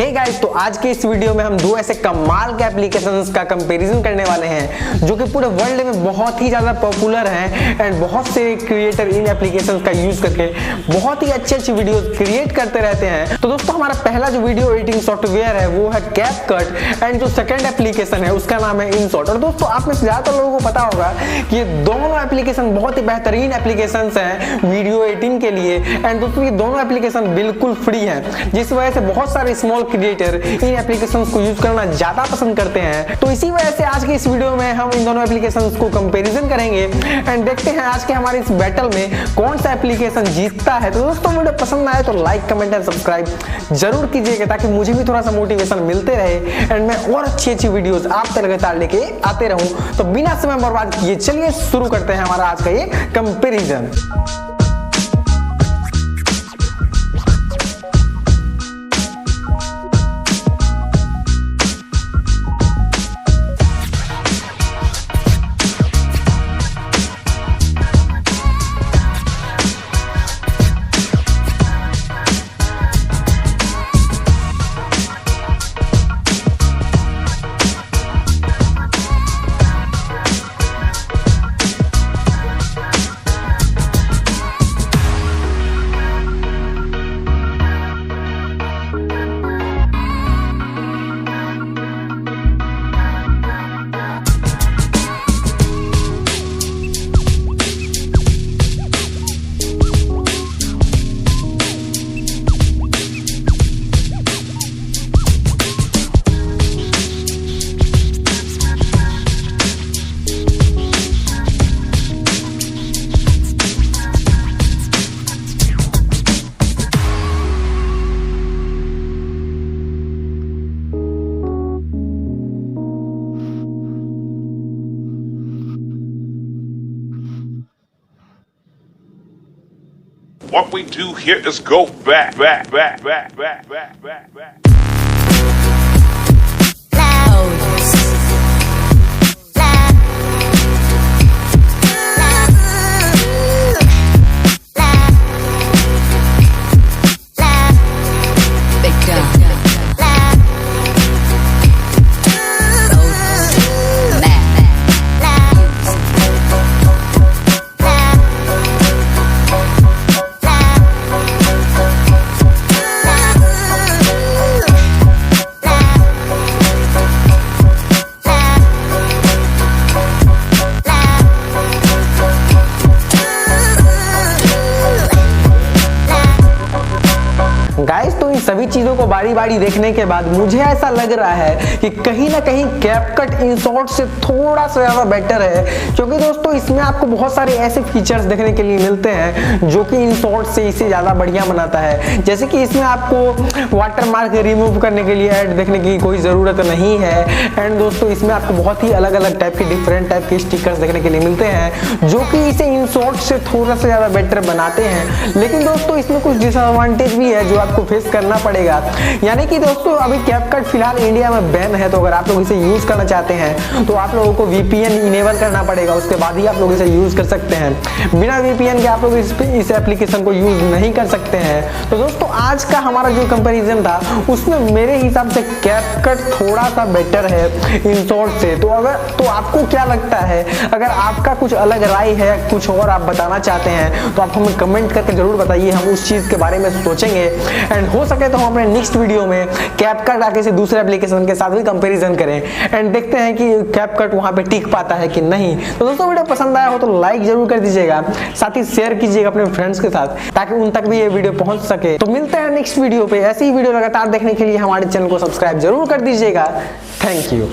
Hey guys, तो आज के इस वीडियो में हम दो ऐसे कमाल के एप्लीकेशंस का कंपैरिजन करने वाले हैं जो कि पूरे वर्ल्ड में बहुत ही ज्यादा पॉपुलर हैं एंड बहुत से क्रिएटर इन एप्लीकेशंस का यूज करके बहुत ही अच्छी वीडियोस क्रिएट करते रहते हैं। तो दोस्तों, हमारा पहला जो वीडियो एडिटिंग सॉफ्टवेयर है वो है कैपकट एंड जो सेकंड एप्लीकेशन है उसका नाम है इनशॉट। और दोस्तों, आप में से ज्यादातर लोगों को पता होगा कि ये दोनों एप्लीकेशन बहुत ही बेहतरीन एप्लीकेशंस हैं वीडियो एडिटिंग के लिए एंड दोस्तों ये दोनों एप्लीकेशन बिल्कुल फ्री हैं, जिस वजह से बहुत सारे स्मॉल क्रिएटर इन एप्लीकेशंस को यूज करना ज्यादा पसंद करते हैं। तो इसी वजह से आज के इस वीडियो में हम इन दोनों एप्लीकेशंस को कंपैरिजन करेंगे एंड देखते हैं आज के हमारे इस बैटल में कौन सा एप्लीकेशन जीतता है। तो दोस्तों, वीडियो पसंद आए तो लाइक, कमेंट एंड सब्सक्राइब जरूर कीजिएगा ताकि मुझे भी थोड़ा सा मोटिवेशन मिलते रहे एंड मैं और अच्छी वीडियोस आप तक लगातार लेके आते रहूं। तो बिना समय बर्बाद किए चलिए शुरू करते हैं हमारा आज का ये comparison. What we do here is go back. Guys, तो इन सभी चीजों को बारी बारी देखने के बाद मुझे ऐसा लग रहा है कि कहीं ना कहीं कैपकट इनशॉट से थोड़ा सा ज्यादा बेटर है, क्योंकि दोस्तों इसमें आपको बहुत सारे ऐसे फीचर्स देखने के लिए मिलते हैं जो कि इनशॉट से इसे ज्यादा बढ़िया बनाता है। जैसे कि इसमें आपको वाटरमार्क रिमूव करने के लिए ऐड देखने की कोई जरूरत नहीं है एंड दोस्तों इसमें आपको बहुत ही अलग अलग टाइप के डिफरेंट टाइप के स्टिकर्स देखने के लिए मिलते हैं जो कि इसे इनशॉट से थोड़ा सा ज्यादा बेटर बनाते हैं। लेकिन दोस्तों इसमें कुछ डिसएडवांटेज भी है जो आपको फेस करना पड़ेगा। यानी कि दोस्तों अभी कैपकट फिलहाल इंडिया में बैन है, तो अगर आप लोग इसे यूज करना चाहते हैं तो आप लोगों को VPN इनेबल करना पड़ेगा, उसके बाद ही आप लोग इसे यूज कर सकते हैं। बिना VPN के आप लोग इस एप्लीकेशन को यूज नहीं कर सकते हैं। तो दोस्तों आज का हमारा जो कंपैरिजन था उसमें मेरे हिसाब से कैपकट थोड़ा सा बेटर है इनशॉट से। तो आपको क्या लगता है? अगर आपका कुछ अलग राय है, कुछ और आप बताना चाहते हैं तो आप हमें कमेंट करके जरूर बताइए, हम उस चीज के बारे में सोचेंगे एंड हो सके तो हम अपने नेक्स्ट वीडियो में कैपकट आगे से दूसरे एप्लीकेशन के साथ भी कंपैरिजन करें एंड देखते हैं कि कैपकट वहां पे टिक पाता है कि नहीं। तो दोस्तों, वीडियो पसंद आया हो तो लाइक जरूर कर दीजिएगा, साथ ही शेयर कीजिएगा अपने फ्रेंड्स के साथ ताकि उन तक भी ये वीडियो पहुंच सके। तो मिलते हैं नेक्स्ट वीडियो पे। ऐसी ही वीडियो लगातार देखने के लिए हमारे चैनल को सब्सक्राइब जरूर कर दीजिएगा। Thank you.